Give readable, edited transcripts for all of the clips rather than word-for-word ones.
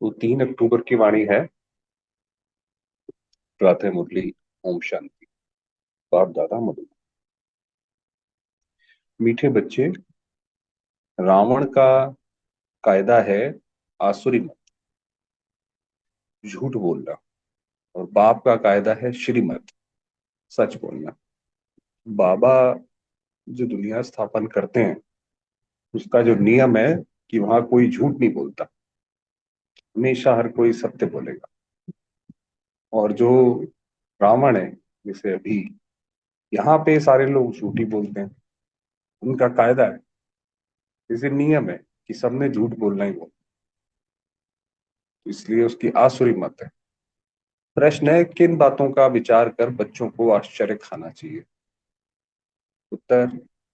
तो 3 अक्टूबर की वाणी है। प्रातः मुरली। ओम शांति। बाप दादा मधु। मीठे बच्चे, रावण का कायदा है आसुरी मत, झूठ बोलना। और बाप का कायदा है श्रीमत, सच बोलना। बाबा जो दुनिया स्थापन करते हैं, उसका जो नियम है कि वहां कोई झूठ नहीं बोलता, हमेशा हर कोई सत्य बोलेगा। और जो रावण है, जैसे अभी यहाँ पे सारे लोग झूठ ही बोलते हैं। उनका कायदा है, जैसे नियम है कि सबने झूठ बोलना ही बोलना, इसलिए उसकी आसुरी मत है। प्रश्न है, किन बातों का विचार कर बच्चों को आश्चर्य खाना चाहिए? उत्तर,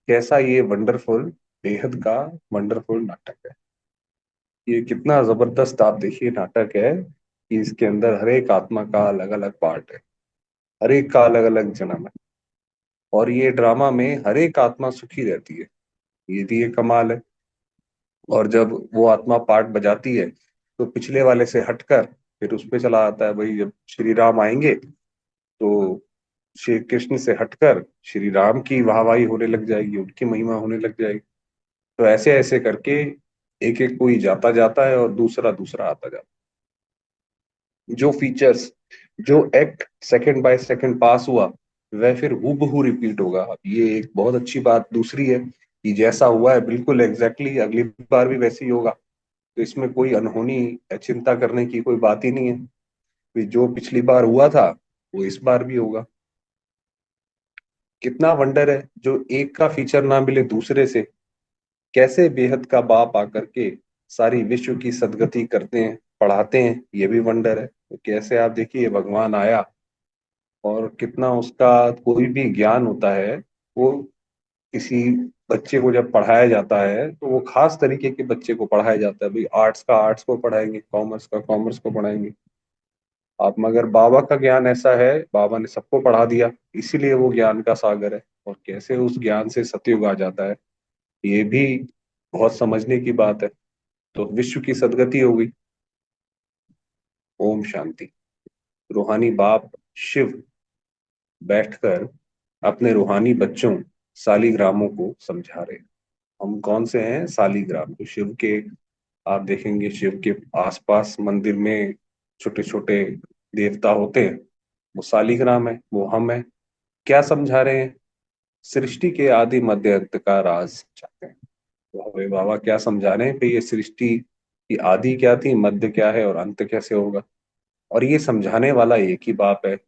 कैसा ये वंडरफुल, बेहद का वंडरफुल नाटक है। ये कितना जबरदस्त, आप देखिए, नाटक है कि इसके अंदर हर एक आत्मा का अलग अलग पार्ट है, हर एक का अलग अलग जन्म है। और ये ड्रामा में हर एक आत्मा सुखी रहती है, ये भी एक कमाल है। और जब वो आत्मा पार्ट बजाती है, तो पिछले वाले से हटकर फिर उस पे चला आता है। भाई, जब श्री राम आएंगे तो श्री कृष्ण से हटकर श्री राम की वाहवाही होने लग जाएगी, उनकी महिमा होने लग जाएगी। तो ऐसे ऐसे करके एक एक कोई जाता जाता है और दूसरा दूसरा आता जाता है। जो फीचर्स, जो एक्ट सेकंड बाय सेकंड पास हुआ, वह फिर हूबहू रिपीट होगा। अब ये एक बहुत अच्छी बात दूसरी है कि जैसा हुआ है बिल्कुल एग्जैक्टली अगली बार भी वैसे ही होगा। तो इसमें कोई अनहोनी या चिंता करने की कोई बात ही नहीं है, कि जो पिछली बार हुआ था वो इस बार भी होगा। कितना वंडर है, जो एक का फीचर ना मिले दूसरे से, कैसे बेहद का बाप आकर के सारी विश्व की सदगति करते हैं, पढ़ाते हैं, ये भी वंडर है। तो कैसे आप देखिए, भगवान आया और कितना उसका कोई भी ज्ञान होता है, वो किसी बच्चे को जब पढ़ाया जाता है तो वो खास तरीके के बच्चे को पढ़ाया जाता है। भाई, आर्ट्स का आर्ट्स को पढ़ाएंगे, कॉमर्स का कॉमर्स को पढ़ाएंगे। आप मगर बाबा का ज्ञान ऐसा है, बाबा ने सबको पढ़ा दिया, इसीलिए वो ज्ञान का सागर है। और कैसे उस ज्ञान से सतयुग आ जाता है, ये भी बहुत समझने की बात है। तो विश्व की सदगति हो गई। ओम शांति। रूहानी बाप शिव बैठकर अपने रूहानी बच्चों सालिग्रामों को समझा रहे हैं। हम कौन से हैं? सालिग्राम। तो शिव के, आप देखेंगे शिव के आसपास मंदिर में छोटे छोटे देवता होते हैं, वो सालिग्राम है, वो हम है। क्या समझा रहे हैं? सृष्टि के आदि मध्य अंत का राज चाहते हैं। तो हमें बाबा क्या समझा रहे हैं कि ये सृष्टि की आदि क्या थी, मध्य क्या है और अंत कैसे होगा। और ये समझाने वाला एक ही बाप है।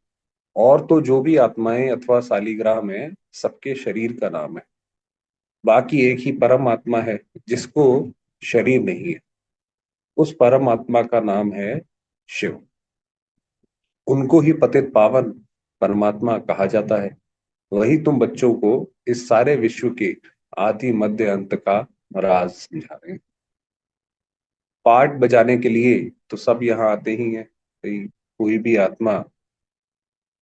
और तो जो भी आत्माएं अथवा सालिग्राम है, सबके शरीर का नाम है। बाकी एक ही परम आत्मा है जिसको शरीर नहीं है, उस परम आत्मा का नाम है शिव। उनको ही पतित पावन परमात्मा कहा जाता है। वही तुम बच्चों को इस सारे विश्व के आदि मध्य अंत का राज समझा रहे हैं। पाठ बजाने के लिए तो सब यहाँ आते ही हैं। कोई भी आत्मा,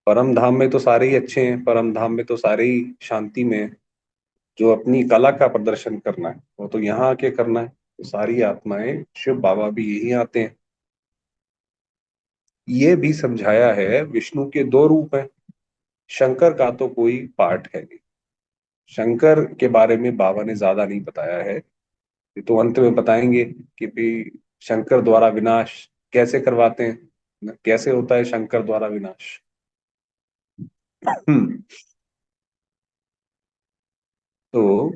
परम धाम में तो सारे ही अच्छे हैं, परम धाम में तो सारे ही शांति में हैं। जो अपनी कला का प्रदर्शन करना है वो तो यहाँ आके करना है। तो सारी आत्माएं, शिव बाबा भी यही आते हैं। ये भी समझाया है, विष्णु के 2 रूप हैं, शंकर का तो कोई पार्ट है नहीं। शंकर के बारे में बाबा ने ज्यादा नहीं बताया है, ये तो अंत में बताएंगे कि भी शंकर द्वारा विनाश कैसे करवाते हैं, कैसे होता है शंकर द्वारा विनाश। तो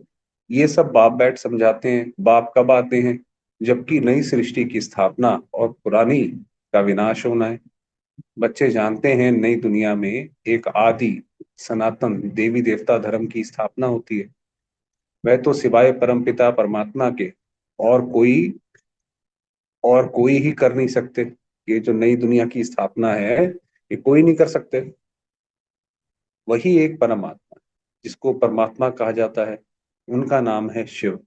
ये सब बाप बैठ समझाते हैं। बाप कब आते हैं? जबकि नई सृष्टि की स्थापना और पुरानी का विनाश होना है। बच्चे जानते हैं, नई दुनिया में एक आदि सनातन देवी देवता धर्म की स्थापना होती है। वह तो सिवाय परमपिता परमात्मा के और कोई ही कर नहीं सकते। ये जो नई दुनिया की स्थापना है, ये कोई नहीं कर सकते। वही एक परमात्मा जिसको परमात्मा कहा जाता है, उनका नाम है शिव।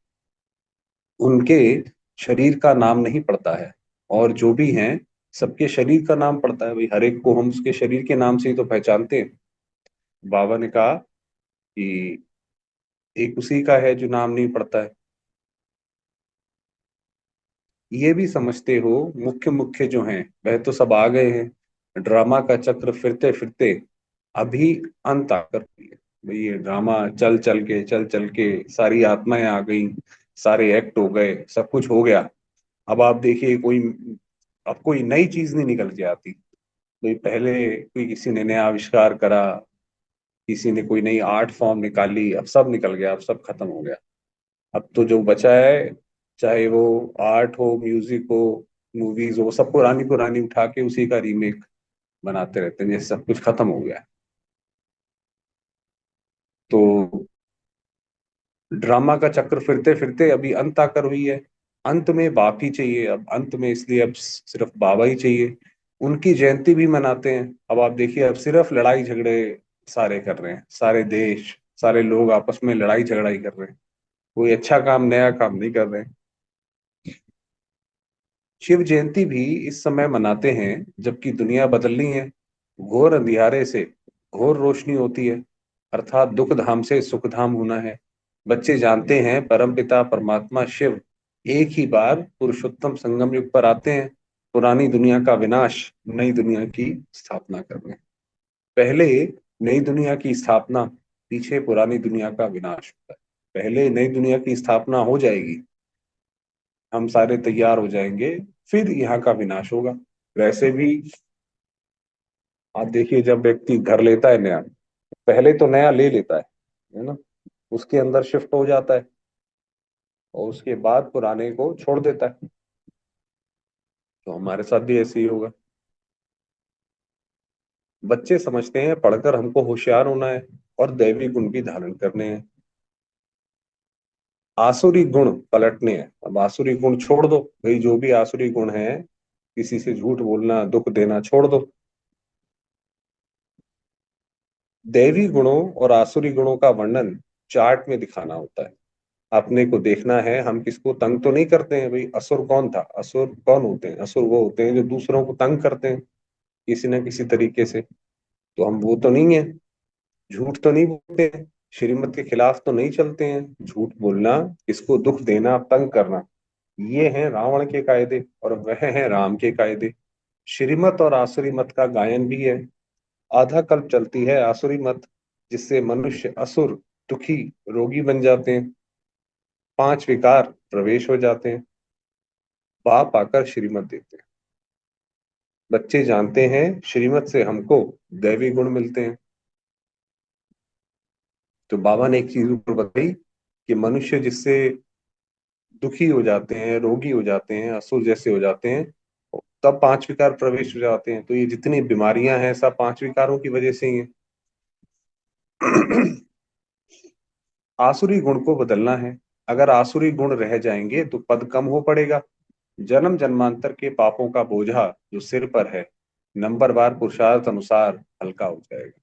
उनके शरीर का नाम नहीं पड़ता है। और जो भी हैं, सबके शरीर का नाम पड़ता है। भाई, हर एक को हम उसके शरीर के नाम से ही तो पहचानते हैं। बाबा ने कहा कि एक उसी का है जो नाम नहीं पड़ता है। ये भी समझते हो मुख्य मुख्य जो हैं वह तो सब आ गए हैं, ड्रामा का चक्र फिरते फिरते अभी अंत आकर हुई है। भाई ये ड्रामा चल चल के सारी आत्माएं आ गई, सारे एक्ट हो गए, सब कुछ हो गया। अब आप देखिए कोई, अब कोई नई चीज नहीं निकल के आती। कोई पहले कोई किसी ने नया आविष्कार करा, किसी ने कोई नई आर्ट फॉर्म निकाली, अब सब निकल गया, अब सब खत्म हो गया। अब तो जो बचा है, चाहे वो आर्ट हो, म्यूजिक हो, मूवीज हो, सब पुरानी पुरानी उठा के उसी का रीमेक बनाते रहते हैं, जैसे सब कुछ खत्म हो गया है। तो ड्रामा का चक्र फिरते फिरते अभी अंत आकर हुई है। अंत में बाप ही चाहिए, अब अंत में इसलिए अब सिर्फ बाबा ही चाहिए। उनकी जयंती भी मनाते हैं। अब आप देखिए, अब सिर्फ लड़ाई झगड़े सारे कर रहे हैं, सारे देश, सारे लोग आपस में लड़ाई झगड़ा ही कर रहे हैं। कोई अच्छा काम, नया काम नहीं कर रहे हैं। शिव जयंती भी इस समय मनाते हैं जबकि दुनिया बदलनी है। घोर अंधियारे से घोर रोशनी होती है, अर्थात दुख धाम से सुख धाम होना है। बच्चे जानते हैं परमपिता परमात्मा शिव एक ही बार पुरुषोत्तम संगम युग पर आते हैं, पुरानी दुनिया का विनाश, नई दुनिया की स्थापना करने। पहले नई दुनिया की स्थापना, पीछे पुरानी दुनिया का विनाश होता है। पहले नई दुनिया की स्थापना हो जाएगी, हम सारे तैयार हो जाएंगे, फिर यहाँ का विनाश होगा। वैसे भी आप देखिए, जब व्यक्ति घर लेता है नया, पहले तो नया ले लेता है ना, उसके अंदर शिफ्ट हो जाता है और उसके बाद पुराने को छोड़ देता है। तो हमारे साथ भी ऐसे ही होगा। बच्चे समझते हैं पढ़कर हमको होशियार होना है और दैवी गुण भी धारण करने हैं, आसुरी गुण पलटने हैं। अब आसुरी गुण छोड़ दो भाई, जो भी आसुरी गुण है, किसी से झूठ बोलना, दुख देना छोड़ दो। दैवी गुणों और आसुरी गुणों का वर्णन चार्ट में दिखाना होता है। अपने को देखना है, हम किसको तंग तो नहीं करते हैं। भाई असुर कौन था? असुर कौन होते हैं? असुर वो होते हैं जो दूसरों को तंग करते हैं किसी न किसी तरीके से। तो हम वो तो नहीं है। झूठ तो नहीं बोलते हैं, श्रीमत के खिलाफ तो नहीं चलते हैं। झूठ बोलना, किसको दुख देना, तंग करना, ये हैं रावण के कायदे और वह हैं राम के कायदे। श्रीमत और आसुरी मत का गायन भी है। आधा कल्प चलती है आसुरी मत, जिससे मनुष्य असुर, दुखी, रोगी बन जाते हैं, पांच विकार प्रवेश हो जाते हैं, बाप आकर श्रीमत देते हैं। बच्चे जानते हैं श्रीमत से हमको दैवी गुण मिलते हैं। तो बाबा ने एक चीज ऊपर बताई कि मनुष्य जिससे दुखी हो जाते हैं, रोगी हो जाते हैं, असुर जैसे हो जाते हैं, तब पांच विकार प्रवेश हो जाते हैं। तो ये जितनी बीमारियां हैं सब पांच विकारों की वजह से ही है। आसुरी गुण को बदलना है। अगर आसुरी गुण रह जाएंगे तो पद कम हो पड़ेगा, जन्म जन्मांतर के पापों का बोझा जो सिर पर है, नंबरवार पुरुषार्थ अनुसार हल्का हो जाएगा।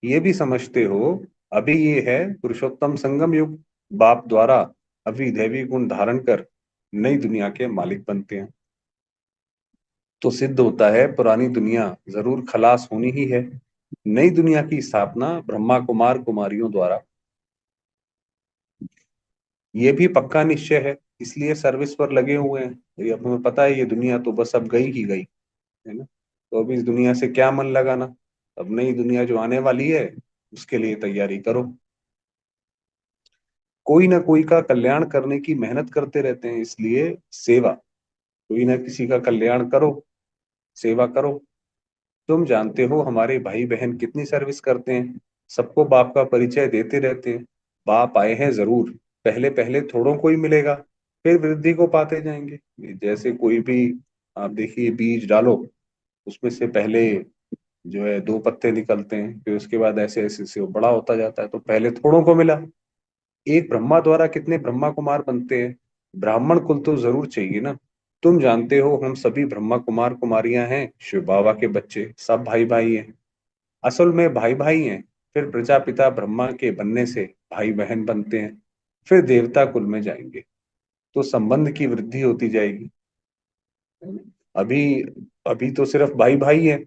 ये भी समझते हो, अभी ये है पुरुषोत्तम संगम युग। बाप द्वारा अभी दैवी गुण धारण कर नई दुनिया के मालिक बनते हैं। तो सिद्ध होता है पुरानी दुनिया जरूर खलास होनी ही है। नई दुनिया की स्थापना ब्रह्मा कुमार कुमारियों द्वारा, ये भी पक्का निश्चय है, इसलिए सर्विस पर लगे हुए हैं। ये अब हमें पता है ये दुनिया तो बस अब गई ही गई, है ना। तो अभी इस दुनिया से क्या मन लगाना, अब नई दुनिया जो आने वाली है उसके लिए तैयारी करो। कोई ना कोई का कल्याण करने की मेहनत करते रहते हैं, इसलिए सेवा, कोई ना किसी का कल्याण करो, सेवा करो। तुम जानते हो हमारे भाई बहन कितनी सर्विस करते हैं, सबको बाप का परिचय देते रहते हैं। बाप आए हैं जरूर, पहले पहले थोड़ों को ही मिलेगा, फिर वृद्धि को पाते जाएंगे। जैसे कोई भी आप देखिए बीज डालो, उसमें से पहले जो है दो पत्ते निकलते हैं, फिर उसके बाद ऐसे ऐसे से वो बड़ा होता जाता है। तो पहले थोड़ों को मिला। एक ब्रह्मा द्वारा कितने ब्रह्मा कुमार बनते हैं? ब्राह्मण कुल तो जरूर चाहिए ना। तुम जानते हो हम सभी ब्रह्मा कुमार कुमारियां हैं, शिव बाबा के बच्चे, सब भाई भाई हैं। असल में भाई भाई हैं, फिर प्रजापिता ब्रह्मा के बनने से भाई बहन बनते हैं, फिर देवता कुल में जाएंगे, तो संबंध की वृद्धि होती जाएगी। अभी अभी तो सिर्फ भाई भाई हैं,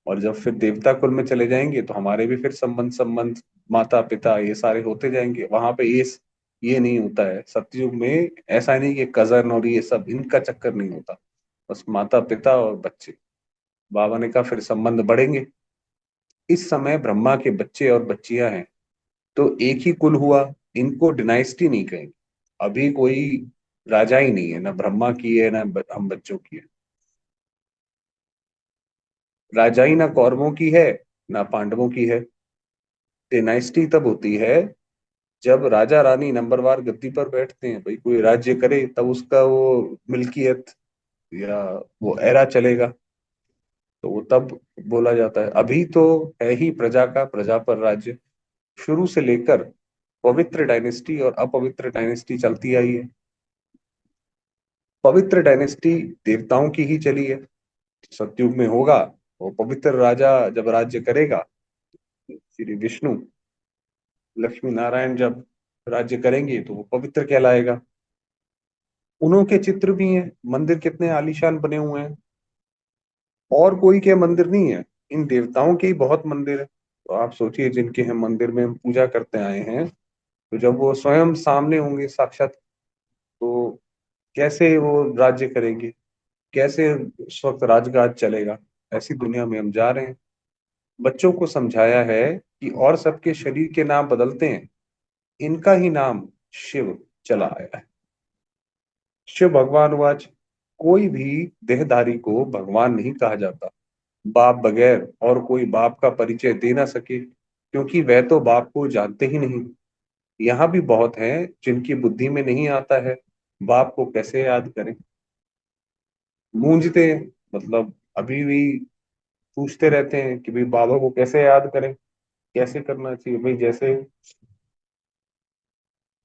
और जब फिर देवता कुल में चले जाएंगे तो हमारे भी फिर संबंध संबंध, माता पिता, ये सारे होते जाएंगे। वहां पे ये ये नहीं होता है सतयुग में। ऐसा नहीं कि कजन और ये सब इनका चक्कर नहीं होता, बस माता पिता और बच्चे। बाबा ने कहा फिर संबंध बढ़ेंगे। इस समय ब्रह्मा के बच्चे और बच्चियां हैं, तो एक ही कुल हुआ, इनको डिनाइस्टी नहीं कहेंगे। अभी कोई राजा ही नहीं है, ना ब्रह्मा की है ना हम बच्चों की है। राजाई ना कौरवों की है ना पांडवों की है। डिनाइस्टी तब होती है जब राजा रानी नंबरवार गद्दी पर बैठते हैं, भाई कोई राज्य करे तब उसका वो मिल्कियत या वो एरा चलेगा, तो वो तब बोला जाता है। अभी तो है ही प्रजा का प्रजा पर राज्य। शुरू से लेकर पवित्र डायनेस्टी और अपवित्र डायनेस्टी चलती आई है। पवित्र डायनेस्टी देवताओं की ही चली है। सतयुग में होगा वो पवित्र राजा जब राज्य करेगा, श्री विष्णु लक्ष्मी नारायण जब राज्य करेंगे तो वो पवित्र कहलाएगा। उन्हों के चित्र भी हैं, मंदिर कितने आलीशान बने हुए हैं। और कोई के मंदिर नहीं है, इन देवताओं के ही बहुत मंदिर है। तो आप सोचिए जिनके हम मंदिर में हम पूजा करते आए हैं, तो जब वो स्वयं सामने होंगे साक्षात, तो कैसे वो राज्य करेंगे, कैसे उस वक्त राजकाज चलेगा। ऐसी दुनिया में हम जा रहे हैं। बच्चों को समझाया है कि और सबके शरीर के नाम बदलते हैं, इनका ही नाम शिव चला आया है। शिव भगवान वाच, कोई भी देहधारी को भगवान नहीं कहा जाता। बाप बगैर और कोई बाप का परिचय दे ना सके, क्योंकि वह तो बाप को जानते ही नहीं। यहाँ भी बहुत हैं जिनकी बुद्धि में नहीं आता है बाप को कैसे याद करें। गूंजते हैं, मतलब अभी भी पूछते रहते हैं कि भाई बाबा को कैसे याद करें, कैसे करना चाहिए। भाई जैसे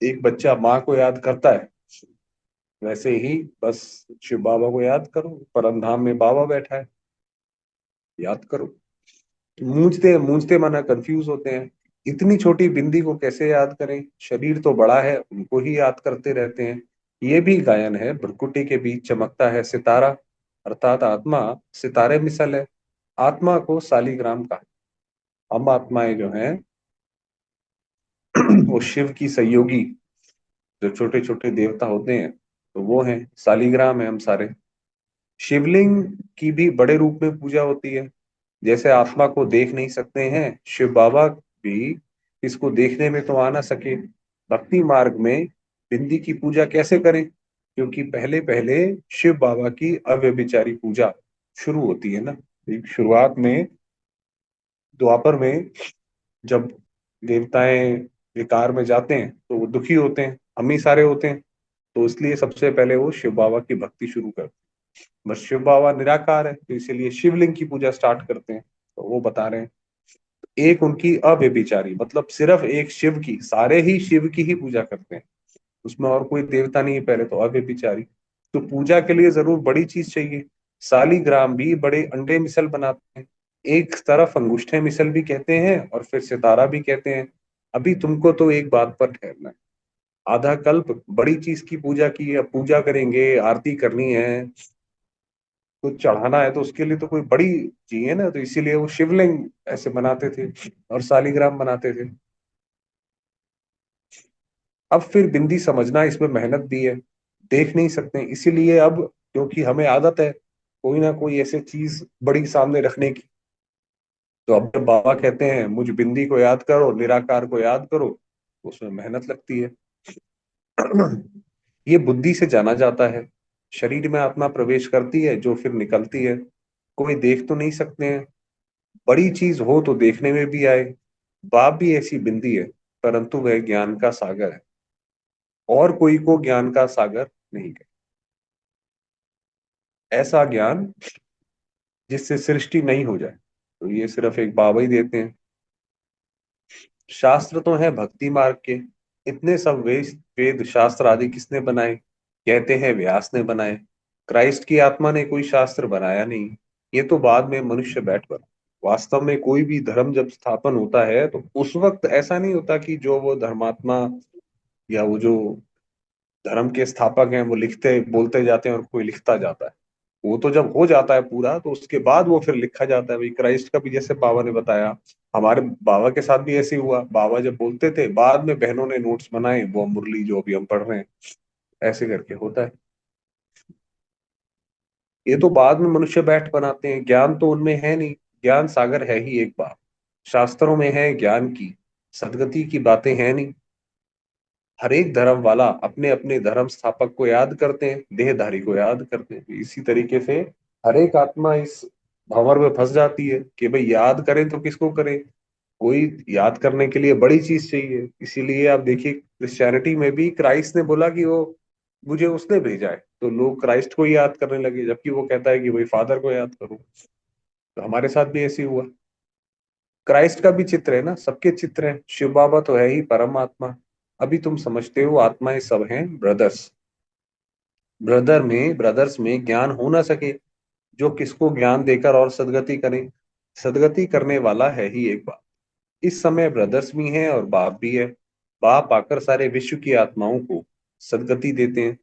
एक बच्चा माँ को याद करता है, वैसे ही बस शिव बाबा को याद करो, परम धाम में बाबा बैठा है, याद करो। मूंझते मूंझते माना कंफ्यूज होते हैं, इतनी छोटी बिंदी को कैसे याद करें, शरीर तो बड़ा है, उनको ही याद करते रहते हैं। ये भी गायन है, भ्रुकुटी के बीच चमकता है सितारा, अर्थात आत्मा सितारे मिसल है। आत्मा को सालीग्राम कहा। हम आत्माएं जो हैं वो शिव की सहयोगी, जो छोटे छोटे देवता होते हैं, तो वो हैं सालीग्राम है हम सारे। शिवलिंग की भी बड़े रूप में पूजा होती है। जैसे आत्मा को देख नहीं सकते हैं, शिव बाबा भी इसको देखने में तो आ ना सके। भक्ति मार्ग में बिंदी की पूजा कैसे करें, क्योंकि पहले पहले शिव बाबा की अव्यभिचारी पूजा शुरू होती है ना। एक शुरुआत में द्वापर में जब देवताएं विकार में जाते हैं तो वो दुखी होते हैं, हम ही सारे होते हैं, तो इसलिए सबसे पहले वो शिव बाबा की भक्ति शुरू करते हैं। बस शिव बाबा निराकार है तो इसीलिए शिवलिंग की पूजा स्टार्ट करते हैं। तो वो बता रहे हैं, एक उनकी अव्यभिचारी, मतलब सिर्फ एक शिव की, सारे ही शिव की ही पूजा करते हैं, उसमें और कोई देवता नहीं है पहले, तो अव्यभिचारी। तो पूजा के लिए जरूर बड़ी चीज चाहिए। सालीग्राम भी बड़े अंडे मिसल बनाते हैं, एक तरफ अंगूठे मिसल भी कहते हैं और फिर सितारा भी कहते हैं। अभी तुमको तो एक बात पर ठहरना है। आधा कल्प बड़ी चीज की पूजा की है, पूजा करेंगे, आरती करनी है, कुछ चढ़ाना है, तो उसके लिए तो कोई बड़ी चाहिए ना, तो इसीलिए वो शिवलिंग ऐसे बनाते थे और सालीग्राम बनाते थे। अब फिर बिंदी समझना, इसमें मेहनत भी है, देख नहीं सकते, इसीलिए अब क्योंकि हमें आदत है कोई ना कोई ऐसे चीज बड़ी सामने रखने की, तो अब जब बाबा कहते हैं मुझ बिंदी को याद करो, निराकार को याद करो, तो उसमें मेहनत लगती है। ये बुद्धि से जाना जाता है। शरीर में आत्मा प्रवेश करती है जो फिर निकलती है। कोई देख तो नहीं सकते हैं, बड़ी चीज हो तो देखने में भी आए। बाप भी ऐसी बिंदी है, परंतु वह ज्ञान का सागर है, और कोई को ज्ञान का सागर नहीं है। ऐसा ज्ञान जिससे सृष्टि नहीं हो जाए, तो ये सिर्फ एक बाबा ही देते हैं। शास्त्र तो है भक्ति मार्ग के, इतने सब वेद वेद शास्त्र आदि किसने बनाए, कहते हैं व्यास ने बनाए। क्राइस्ट की आत्मा ने कोई शास्त्र बनाया नहीं, ये तो बाद में मनुष्य बैठ कर। वास्तव में कोई भी धर्म जब स्थापन होता है तो उस वक्त ऐसा नहीं होता कि जो वो धर्मात्मा या वो जो धर्म के स्थापक हैं वो लिखते बोलते जाते हैं और कोई लिखता जाता है। वो तो जब हो जाता है पूरा तो उसके बाद वो फिर लिखा जाता है। भाई क्राइस्ट का भी जैसे बाबा ने बताया, हमारे बाबा के साथ भी ऐसे ही हुआ। बाबा जब बोलते थे, बाद में बहनों ने नोट्स बनाए, वो मुरली जो अभी हम पढ़ रहे हैं, ऐसे करके होता है। ये तो बाद में मनुष्य बैठ बनाते हैं, ज्ञान तो उनमें है नहीं। ज्ञान सागर है ही एक बात, शास्त्रों में है ज्ञान की, सदगति की बातें हैं नहीं। हर एक धर्म वाला अपने अपने धर्म स्थापक को याद करते हैं, देहधारी को याद करते हैं। इसी तरीके से हर एक आत्मा इस भंवर में फंस जाती है कि भाई याद करें तो किसको करें। कोई याद करने के लिए बड़ी चीज चाहिए। इसीलिए आप देखिए क्रिश्चियनिटी में भी क्राइस्ट ने बोला कि वो मुझे उसने भेजा है, तो लोग क्राइस्ट को ही याद करने लगे, जबकि वो कहता है कि भाई फादर को याद करो। तो हमारे साथ भी ऐसे ही हुआ। क्राइस्ट का भी चित्र है ना, सबके चित्र है। शिव बाबा तो है ही परमात्मा। अभी तुम समझते हो आत्माएं सब हैं ब्रदर्स। ब्रदर्स में ज्ञान हो ना सके, जो किसको ज्ञान देकर और सदगति करें। सदगति करने वाला है ही एक बाप। इस समय ब्रदर्स भी हैं और बाप भी है। बाप आकर सारे विश्व की आत्माओं को सदगति देते हैं।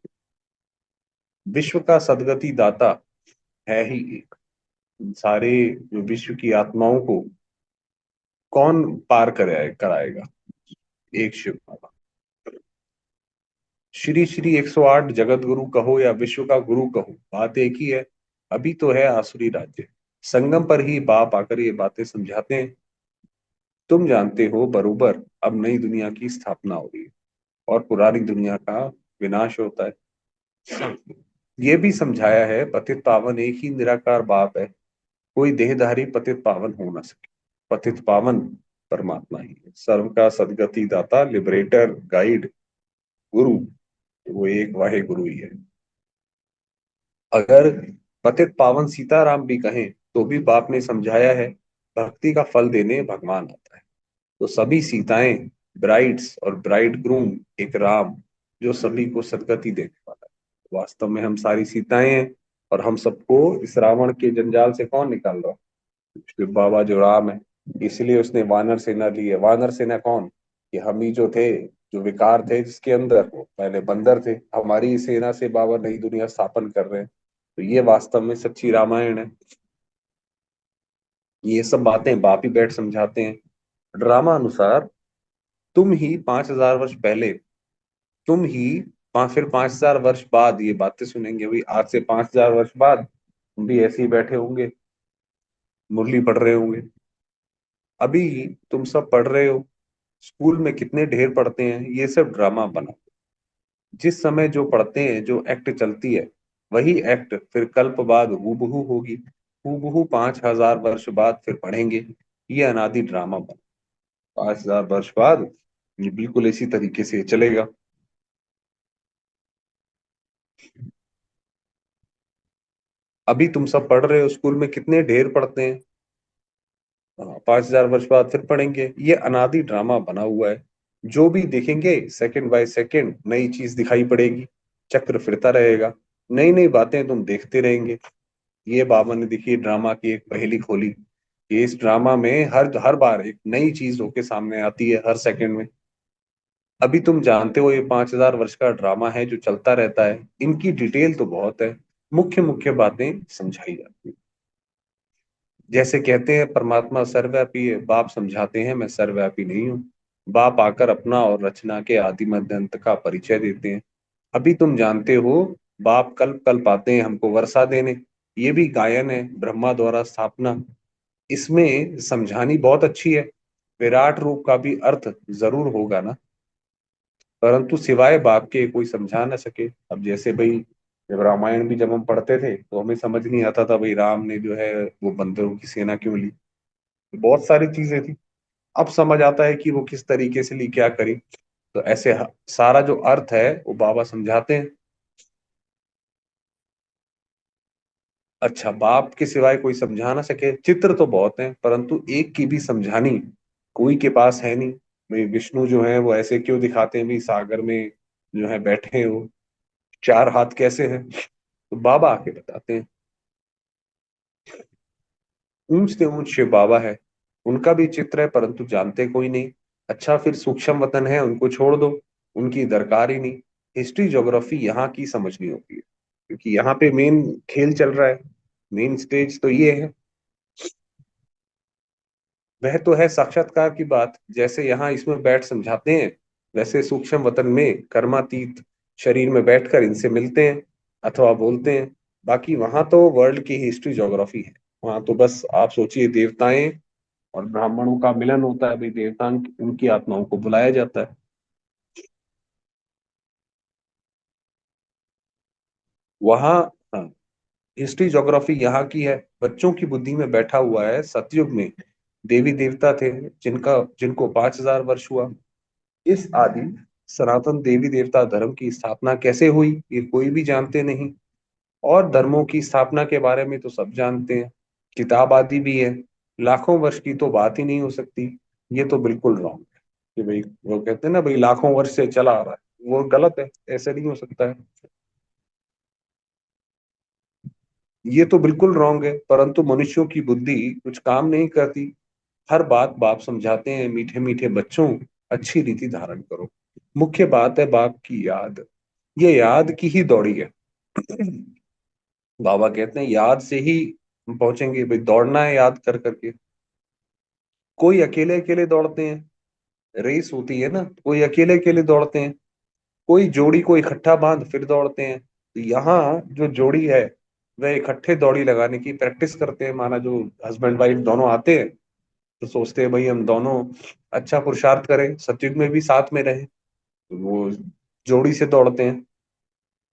विश्व का सदगति दाता है ही एक। सारे जो विश्व की आत्माओं को कौन पार कराएगा? एक शिव बाबा। श्री श्री 108 जगत गुरु कहो या विश्व का गुरु कहो, बात एक ही है। अभी तो है आसुरी राज्य। संगम पर ही बाप आकर ये बातें समझाते हैं। तुम जानते हो बरोबर, अब नई दुनिया की स्थापना हो रही है और पुरानी दुनिया का विनाश होता है। ये भी समझाया है पतित पावन एक ही निराकार बाप है। कोई देहधारी पतित पावन हो ना सके। पतित पावन परमात्मा ही है, सर्व का सदगति दाता, लिबरेटर, गाइड, गुरु। वो एक वाहे गुरु ही है। अगर पतित पावन सीताराम भी कहें तो भी बाप ने समझाया है, भक्ति का फल देने भगवान आता है। तो सभी सीताएं ब्राइड्स और ब्राइड ग्रूम एक राम, जो सभी को सदगति देने वाला है। वास्तव में हम सारी सीताएं हैं, और हम सबको इस रावण के जंजाल से कौन निकाल रहा है? शिव बाबा जो राम है। इसलिए उसने वानर सेना ली है। वानर सेना कौन? कि हम ही जो थे, जो विकार थे जिसके अंदर, वो पहले बंदर थे। हमारी सेना से बाबा नई दुनिया स्थापन कर रहे हैं। तो ये वास्तव में सच्ची रामायण है। ये सब बातें बाप ही बैठ समझाते हैं। ड्रामा अनुसार तुम ही 5,000 वर्ष पहले, तुम ही फिर 5,000 वर्ष बाद ये बातें सुनेंगे। भाई आज से 5,000 वर्ष बाद तुम भी ऐसे ही बैठे होंगे, मुरली पढ़ रहे होंगे। अभी तुम सब पढ़ रहे हो, स्कूल में कितने ढेर पढ़ते हैं, ये सब ड्रामा बना। जिस समय जो पढ़ते हैं, जो एक्ट चलती है, वही एक्ट फिर कल्प बाद हूबहू होगी। हूबहू 5,000 वर्ष बाद फिर पढ़ेंगे। ये अनादि ड्रामा बना। 5,000 वर्ष बाद ये बिल्कुल इसी तरीके से चलेगा। अभी तुम सब पढ़ रहे हो, स्कूल में कितने ढेर पढ़ते हैं, 5,000 वर्ष बाद फिर पढ़ेंगे। ये अनादि ड्रामा बना हुआ है। जो भी देखेंगे सेकंड बाय सेकंड नई चीज दिखाई पड़ेगी। चक्र फिरता रहेगा, नई नई बातें तुम देखते रहेंगे। ये बाबा ने देखिए ड्रामा की एक पहेली खोली कि इस ड्रामा में हर हर बार एक नई चीज होके सामने आती है, हर सेकंड में। अभी तुम जानते हो ये 5,000 वर्ष का ड्रामा है जो चलता रहता है। इनकी डिटेल तो बहुत है, मुख्य मुख्य बातें समझाई जाती है। जैसे कहते हैं परमात्मा सर्वव्यापी है, बाप समझाते हैं मैं सर्वव्यापी नहीं हूँ। बाप आकर अपना और रचना के आदि मध्य अंत का परिचय देते हैं। अभी तुम जानते हो बाप कल्प कल्प आते हैं हमको वर्षा देने। ये भी गायन है, ब्रह्मा द्वारा स्थापना। इसमें समझानी बहुत अच्छी है। विराट रूप का भी अर्थ जरूर होगा ना, परंतु सिवाय बाप के कोई समझा ना सके। अब जैसे भाई जब रामायण भी जब हम पढ़ते थे तो हमें समझ नहीं आता था भाई राम ने जो है वो बंदरों की सेना क्यों ली। बहुत सारी चीजें थी। अब समझ आता है कि वो किस तरीके से ली, क्या करी। तो ऐसे सारा जो अर्थ है वो बाबा समझाते हैं। अच्छा, बाप के सिवाय कोई समझा ना सके, चित्र तो बहुत हैं परंतु एक की भी समझानी कोई के पास है नहीं। भाई विष्णु जो है वो ऐसे क्यों दिखाते हैं, भी सागर में जो है बैठे हैं वो, 4 हाथ कैसे हैं? तो बाबा आके बताते हैं। ऊंच से ऊंच शिव बाबा है, उनका भी चित्र है परंतु जानते कोई नहीं। अच्छा, फिर सूक्ष्म वतन है, उनको छोड़ दो, उनकी दरकार ही नहीं। हिस्ट्री ज्योग्राफी यहाँ की समझनी होती है। क्योंकि यहाँ पे मेन खेल चल रहा है, मेन स्टेज तो ये है। वह तो है साक्षात्कार की बात, जैसे यहाँ इसमें बैठ समझाते हैं, वैसे सूक्ष्म वतन में कर्मातीत शरीर में बैठकर इनसे मिलते हैं अथवा बोलते हैं। बाकी वहां तो वर्ल्ड की हिस्ट्री ज्योग्राफी है। वहां तो बस आप सोचिए, देवताएं और ब्राह्मणों का मिलन होता है भाई, देवता उनकी आत्माओं को बुलाया जाता है वहां। हाँ, हिस्ट्री ज्योग्राफी यहाँ की है, बच्चों की बुद्धि में बैठा हुआ है। सतयुग में देवी देवता थे जिनका जिनको 5,000 वर्ष हुआ। इस आदि सनातन देवी देवता धर्म की स्थापना कैसे हुई ये कोई भी जानते नहीं। और धर्मों की स्थापना के बारे में तो सब जानते हैं, किताब आदि भी है। लाखों वर्ष की तो बात ही नहीं हो सकती। ये तो बिल्कुल रॉन्ग है कि भाई, वो कहते हैं ना भाई लाखों वर्ष से चला आ रहा है, वो गलत है, ऐसे नहीं हो सकता है। ये तो बिल्कुल रॉन्ग है, परंतु मनुष्यों की बुद्धि कुछ काम नहीं करती। हर बात बाप समझाते हैं, मीठे मीठे बच्चों अच्छी रीति धारण करो। मुख्य बात है बाप की याद, ये याद की ही दौड़ी है। बाबा कहते हैं याद से ही हम पहुंचेंगे भाई, दौड़ना है याद कर करके। कोई अकेले अकेले दौड़ते हैं, रेस होती है ना, कोई अकेले अकेले दौड़ते हैं, कोई जोड़ी को इकट्ठा बांध फिर दौड़ते हैं। तो यहाँ जो जोड़ी है वह इकट्ठे दौड़ी लगाने की प्रैक्टिस करते हैं। माना जो हस्बैंड वाइफ दोनों आते हैं तो सोचते हैं भाई हम दोनों अच्छा पुरुषार्थ करें, सतयुग में भी साथ में रहें, तो वो जोड़ी से दौड़ते हैं।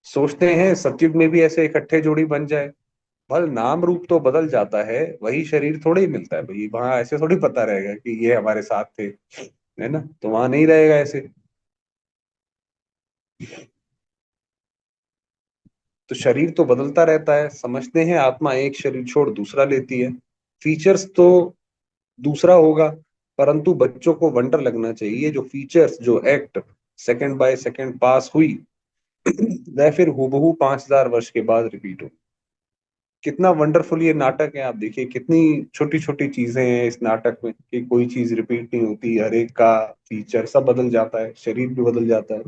सोचते हैं सतयुग में भी ऐसे इकट्ठे जोड़ी बन जाए। बल नाम रूप तो बदल जाता है, वही शरीर थोड़े ही मिलता है भाई, वहां ऐसे थोड़ी पता रहेगा कि ये हमारे साथ थे, है ना, तो वहां नहीं रहेगा ऐसे। तो शरीर तो बदलता रहता है, समझते हैं आत्मा एक शरीर छोड़ दूसरा लेती है, फीचर्स तो दूसरा होगा। परंतु बच्चों को वंडर लगना चाहिए, जो फीचर्स जो एक्ट सेकंड बाय सेकंड पास हुई वह फिर हूबहू 5,000 वर्ष के बाद रिपीट हो। कितना वंडरफुल ये नाटक है, आप देखिए कितनी छोटी छोटी चीजें हैं इस नाटक में कि कोई चीज रिपीट नहीं होती, हर एक का फीचर सब बदल जाता है, शरीर भी बदल जाता है।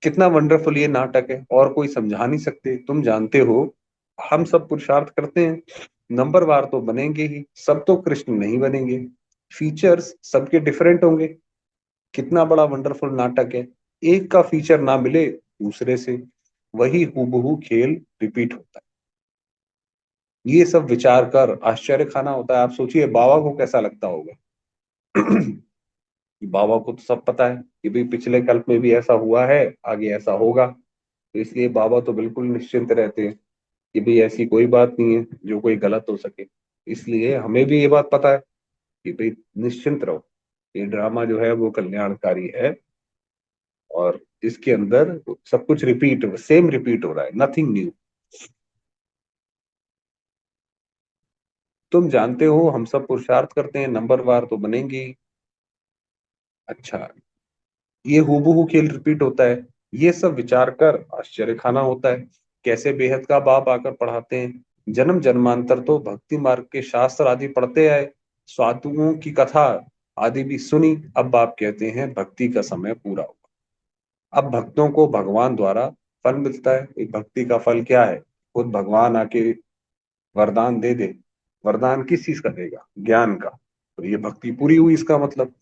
कितना वंडरफुल ये नाटक है, और कोई समझा नहीं सकते, तुम जानते हो। हम सब पुरुषार्थ करते हैं, नंबरवार तो बनेंगे ही, सब तो कृष्ण नहीं बनेंगे, फीचर्स सबके डिफरेंट होंगे। कितना बड़ा वंडरफुल नाटक है, एक का फीचर ना मिले दूसरे से, वही हूबहू खेल रिपीट होता है। ये सब विचार कर आश्चर्य खाना होता है। आप सोचिए बाबा को कैसा लगता होगा। बाबा को तो सब पता है कि भाई पिछले कल्प में भी ऐसा हुआ है, आगे ऐसा होगा, तो इसलिए बाबा तो बिल्कुल निश्चिंत रहते हैं कि भाई ऐसी कोई बात नहीं है जो कोई गलत हो सके। इसलिए हमें भी ये बात पता है कि भाई निश्चिंत रहो, ये ड्रामा जो है वो कल्याणकारी है, और इसके अंदर सब कुछ रिपीट सेम रिपीट हो रहा है, नथिंग न्यू। तुम जानते हो हम सब पुरुषार्थ करते हैं, नंबरवार तो बनेंगे ही। अच्छा, ये हूबहू खेल रिपीट होता है, ये सब विचार कर आश्चर्य खाना होता है। कैसे बेहद का बाप आकर पढ़ाते हैं, जन्म जन्मांतर तो भक्ति मार्ग के शास्त्र आदि पढ़ते आए, साधुओं की कथा आदि भी सुनी। अब बाप कहते हैं भक्ति का समय पूरा हुआ। अब भक्तों को भगवान द्वारा फल मिलता है। एक भक्ति का फल क्या है, खुद भगवान आके वरदान दे दे। वरदान किस चीज का देगा, ज्ञान का, तो ये भक्ति पूरी हुई इसका मतलब।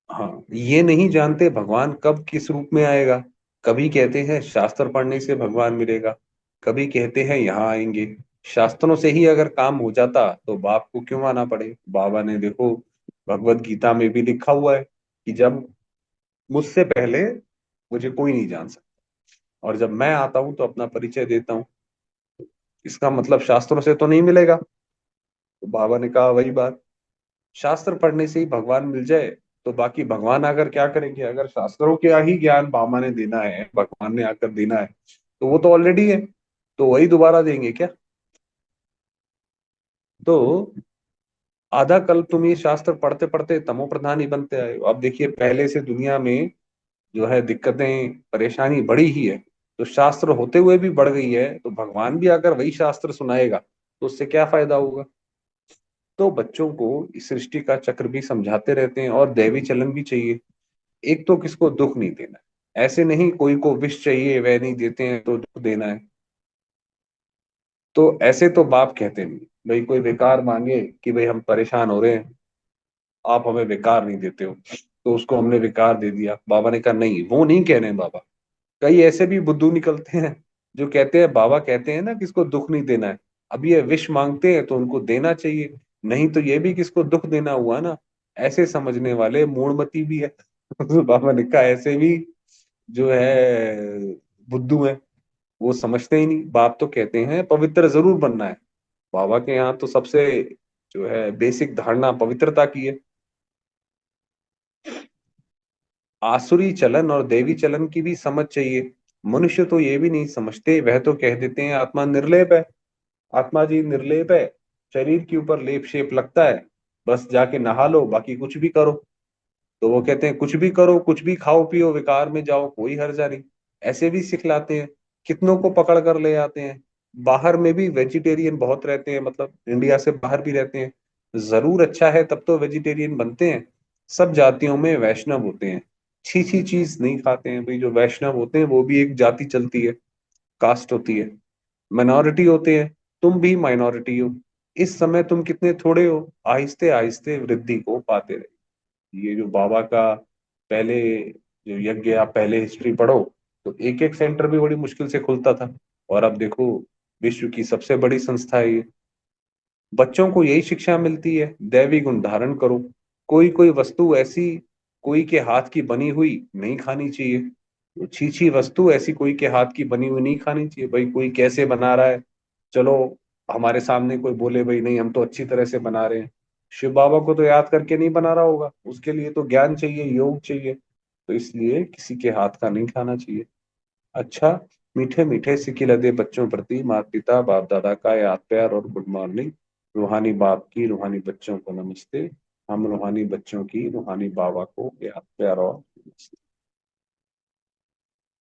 हाँ, ये नहीं जानते भगवान कब किस रूप में आएगा। कभी कहते हैं शास्त्र पढ़ने से भगवान मिलेगा, कभी कहते हैं यहाँ आएंगे। शास्त्रों से ही अगर काम हो जाता तो बाप को क्यों आना पड़े। बाबा ने देखो भगवत गीता में भी लिखा हुआ है कि जब मुझसे पहले मुझे कोई नहीं जान सकता, और जब मैं आता हूं तो अपना परिचय देता हूँ। इसका मतलब शास्त्रों से तो नहीं मिलेगा। तो बाबा ने कहा वही बात, शास्त्र पढ़ने से ही भगवान मिल जाए तो बाकी भगवान आकर क्या करेंगे। अगर शास्त्रों के ही ज्ञान बाबा ने देना है, भगवान ने आकर देना है, तो वो तो ऑलरेडी है, तो वही दोबारा देंगे क्या। तो आधा कल तुम ये शास्त्र पढ़ते पढ़ते तमो प्रधान ही बनते आए हो। अब देखिए पहले से दुनिया में जो है दिक्कतें परेशानी बढ़ी ही है, तो शास्त्र होते हुए भी बढ़ गई है, तो भगवान भी अगर वही शास्त्र सुनाएगा तो उससे क्या फायदा होगा। तो बच्चों को इस सृष्टि का चक्र भी समझाते रहते हैं, और दैवी चलन भी चाहिए। एक तो किसको दुख नहीं देना है, ऐसे नहीं कोई को विष चाहिए वह नहीं देते हैं तो दुख देना है। तो ऐसे तो बाप कहते नहीं। भाई कोई विकार मांगे कि भाई हम परेशान हो रहे हैं, आप हमें विकार नहीं देते हो, तो उसको हमने विकार दे दिया। बाबा ने कहा नहीं, वो नहीं कह रहे हैं बाबा। कई ऐसे भी बुद्धू निकलते हैं जो कहते हैं बाबा कहते हैं ना किसको दुख नहीं देना है, अब ये विष मांगते हैं तो उनको देना चाहिए, नहीं तो ये भी किसको दुख देना हुआ ना। ऐसे समझने वाले मूढ़मती भी है। तो बाबा ने कहा ऐसे भी जो है बुद्धू है, वो समझते ही नहीं। बाप तो कहते हैं पवित्र जरूर बनना है। बाबा के यहाँ तो सबसे जो है बेसिक धारणा पवित्रता की है। आसुरी चलन और देवी चलन की भी समझ चाहिए। मनुष्य तो ये भी नहीं समझते, वह तो कह देते हैं आत्मा निर्लेप है, आत्मा जी निर्लेप है, शरीर के ऊपर लेप शेप लगता है, बस जाके नहा लो बाकी कुछ भी करो। तो वो कहते हैं कुछ भी करो, कुछ भी खाओ पियो, विकार में जाओ, कोई हर्जा नहीं। ऐसे भी सिखलाते हैं, कितनों को पकड़ कर ले आते हैं। बाहर में भी वेजिटेरियन बहुत रहते हैं, मतलब इंडिया से बाहर भी रहते हैं। जरूर अच्छा है तब तो वेजिटेरियन बनते हैं। सब जातियों में वैष्णव होते हैं, छी चीज नहीं खाते हैं। भाई जो वैष्णव होते हैं वो भी एक जाति चलती है, कास्ट होती है। माइनॉरिटी होते हैं, तुम भी माइनॉरिटी हो। इस समय तुम कितने थोड़े हो, आहिस्ते आहिस्ते वृद्धि को पाते रहे। ये जो बाबा का पहले जो यज्ञ, आप पहले हिस्ट्री पढ़ो तो एक एक सेंटर भी बड़ी मुश्किल से खुलता था, और अब देखो विश्व की सबसे बड़ी संस्था है ये। बच्चों को यही शिक्षा मिलती है, दैवी गुण धारण करो। कोई कोई वस्तु ऐसी कोई के हाथ की बनी हुई नहीं खानी चाहिए। तो छी वस्तु ऐसी कोई के हाथ की बनी हुई नहीं खानी चाहिए। भाई कोई कैसे बना रहा है, चलो हमारे सामने कोई बोले भाई नहीं हम तो अच्छी तरह से बना रहे हैं, शिव बाबा को तो याद करके नहीं बना रहा होगा, उसके लिए तो ज्ञान चाहिए, योग चाहिए। तो इसलिए किसी के हाथ का नहीं खाना चाहिए। अच्छा, मीठे मीठे सिकी लदे बच्चों प्रति माता पिता बाप दादा का याद प्यार और गुड मॉर्निंग। रूहानी बाप की रूहानी बच्चों को नमस्ते। हम रूहानी बच्चों की रूहानी बाबा को याद प्यार और नमस्ते।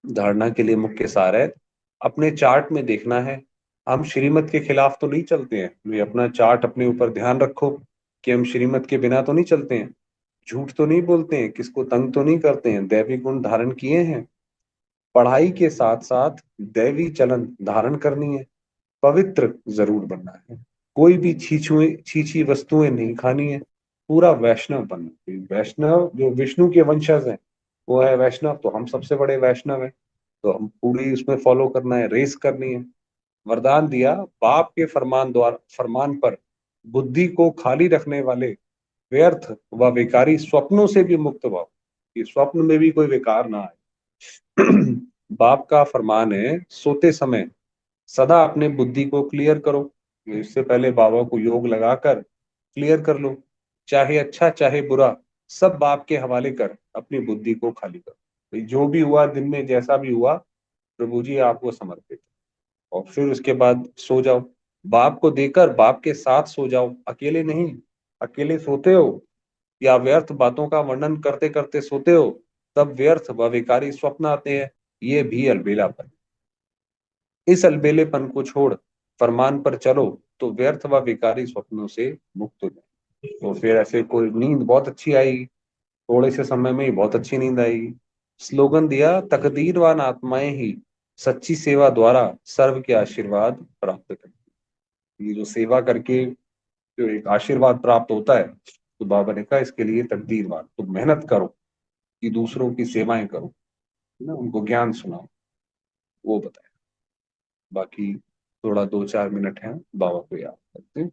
धारणा के लिए मुख्य सार है, अपने चार्ट में देखना है। हम श्रीमत के खिलाफ तो नहीं चलते हैं, वे अपना चार्ट अपने ऊपर ध्यान रखो कि हम श्रीमत के बिना तो नहीं चलते हैं, झूठ तो नहीं बोलते हैं, किसको तंग तो नहीं करते हैं, दैवी गुण धारण किए हैं। पढ़ाई के साथ साथ दैवी चलन धारण करनी है। पवित्र जरूर बनना है। कोई भी छीछी वस्तुएं नहीं खानी है। पूरा वैष्णव बनना है। वैष्णव जो विष्णु के वंशज हैं वो है वैष्णव, तो हम सबसे बड़े वैष्णव हैं। तो हम पूरी उसमें फॉलो करना है, रेस करनी है। वरदान दिया, बाप के फरमान द्वारा फरमान पर बुद्धि को खाली रखने वाले व्यर्थ व विकारी स्वप्नों से भी मुक्त भाव, कि स्वप्न में भी कोई विकार ना आए। बाप का फरमान है सोते समय सदा अपने बुद्धि को क्लियर करो। इससे पहले बाबा को योग लगाकर क्लियर कर लो, चाहे अच्छा चाहे बुरा, सब बाप के हवाले कर अपनी बुद्धि को खाली करो। भाई जो भी हुआ दिन में, जैसा भी हुआ, प्रभु जी आपको समर्पित। और फिर उसके बाद सो जाओ, बाप को देकर बाप के साथ सो जाओ, अकेले नहीं। अकेले सोते हो या व्यर्थ बातों का वर्णन करते करते सोते हो, तब व्यर्थ व विकारी स्वप्न आते हैं। ये भी अलबेलापन। इस अलबेलेपन को छोड़ फरमान पर चलो तो व्यर्थ व विकारी स्वप्नों से मुक्त हो जाए। तो फिर ऐसे कोई नींद बहुत अच्छी आएगी, थोड़े से समय में ही बहुत अच्छी नींद आएगी। स्लोगन दिया, तकदीरवान आत्माएं ही सच्ची सेवा द्वारा सर्व के आशीर्वाद प्राप्त करती। ये जो सेवा करके जो एक आशीर्वाद प्राप्त होता है, तो बाबा ने कहा इसके लिए तकदीरवान, तो मेहनत करो कि दूसरों की सेवाएं करो, है ना, उनको ज्ञान सुनाओ, वो बताए। बाकी थोड़ा 2-4 मिनट है, बाबा को याद करते हैं।